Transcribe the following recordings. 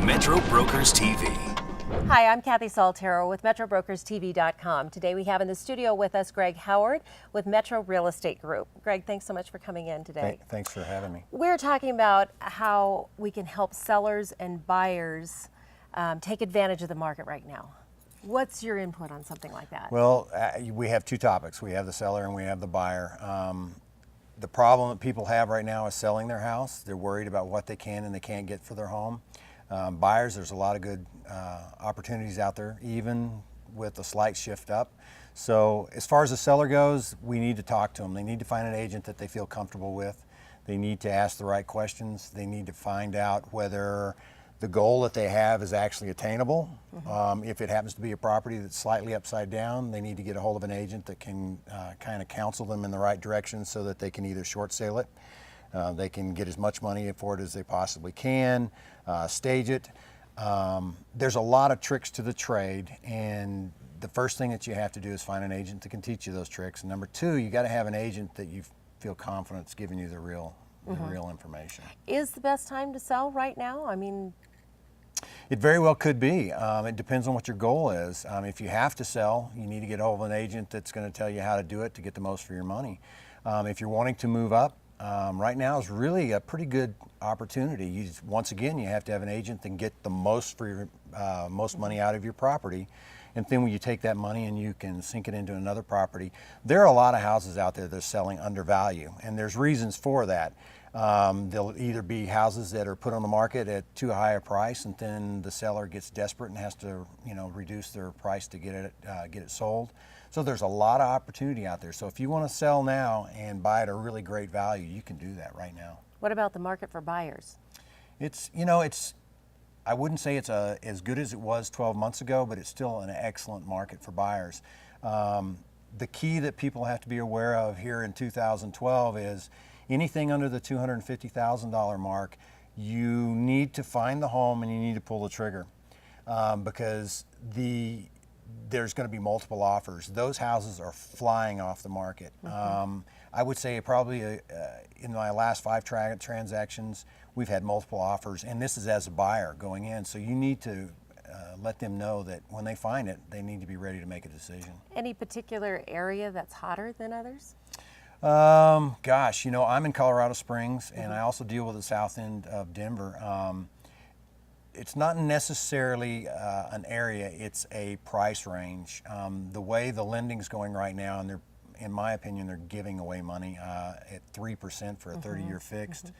Metro Brokers TV. Hi, I'm Kathy Saltero with MetroBrokersTV.com. Today we have in the studio with us Greg Howard with Metro Real Estate Group. Greg, thanks so much for coming in today. Thanks for having me. We're talking about how we can help sellers and buyers take advantage of the market right now. What's your input on something like that? Well, we have two topics. We have the seller and we have the buyer. The problem that people have right now is selling their house. They're worried about what they can and they can't get for their home. Buyers, there's a lot of good opportunities out there, even with a slight shift up. So as far as the seller goes, we need to talk to them. They need to find an agent that they feel comfortable with. They need to ask the right questions. They need to find out whether the goal that they have is actually attainable. If it happens to be a property that's slightly upside down, they need to get a hold of an agent that can kind of counsel them in the right direction so that they can either short sale it, they can get as much money for it as they possibly can, stage it. There's a lot of tricks to the trade, and the first thing that you have to do is find an agent that can teach you those tricks. And number two, you got to have an agent that you feel confident is giving you the real information. Is the best time to sell right now? I mean, it very well could be. It depends on what your goal is. If you have to sell, you need to get a hold of an agent that's going to tell you how to do it to get the most for your money. If you're wanting to move up, right now is really a pretty good opportunity. Once again, you have to have an agent that can get the most for your most money out of your property. And then when you take that money and you can sink it into another property, there are a lot of houses out there that are selling under value, and there's reasons for that. There'll either be houses that are put on the market at too high a price, and then the seller gets desperate and has to, reduce their price to get it sold. So there's a lot of opportunity out there. So if you want to sell now and buy at a really great value, you can do that right now. What about the market for buyers? I wouldn't say it's as good as it was 12 months ago, but it's still an excellent market for buyers. The key that people have to be aware of here in 2012 is anything under the $250,000 mark, you need to find the home and you need to pull the trigger because there's going to be multiple offers. Those houses are flying off the market. I would say probably in my last 5 transactions, we've had multiple offers, and this is as a buyer going in. So you need to let them know that when they find it, they need to be ready to make a decision. Any particular area that's hotter than others? Gosh, I'm in Colorado Springs, and I also deal with the south end of Denver. It's not necessarily an area, it's a price range. The way the lending's going right now, and in my opinion, they're giving away money at 3% for a 30-year fixed.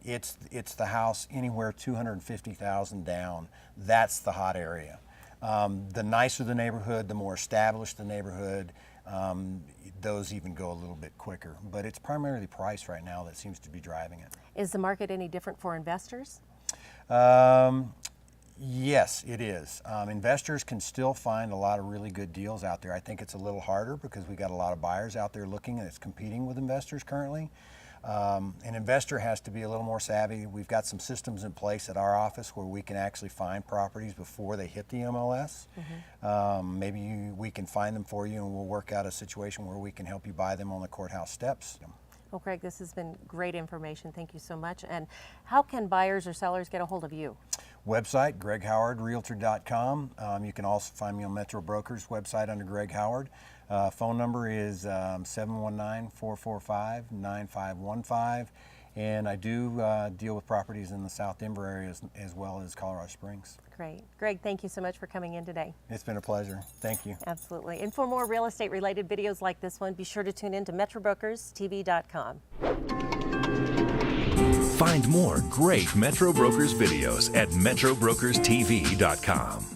It's the house anywhere $250,000 down. That's the hot area. The nicer the neighborhood, the more established the neighborhood, those even go a little bit quicker. But it's primarily price right now that seems to be driving it. Is the market any different for investors? Yes, it is. Investors can still find a lot of really good deals out there. I think it's a little harder because we got a lot of buyers out there looking, and it's competing with investors currently. An investor has to be a little more savvy. We've got some systems in place at our office where we can actually find properties before they hit the MLS. Maybe we can find them for you, and we'll work out a situation where we can help you buy them on the courthouse steps. Well, Greg, this has been great information. Thank you so much. And how can buyers or sellers get a hold of you? Website, GregHowardRealtor.com. You can also find me on Metro Brokers website under Greg Howard. Phone number is 719-445-9515. And I do deal with properties in the South Denver area as well as Colorado Springs. Great. Greg, thank you so much for coming in today. It's been a pleasure. Thank you. Absolutely. And for more real estate related videos like this one, be sure to tune in to MetroBrokersTV.com. Find more great Metro Brokers videos at MetroBrokersTV.com.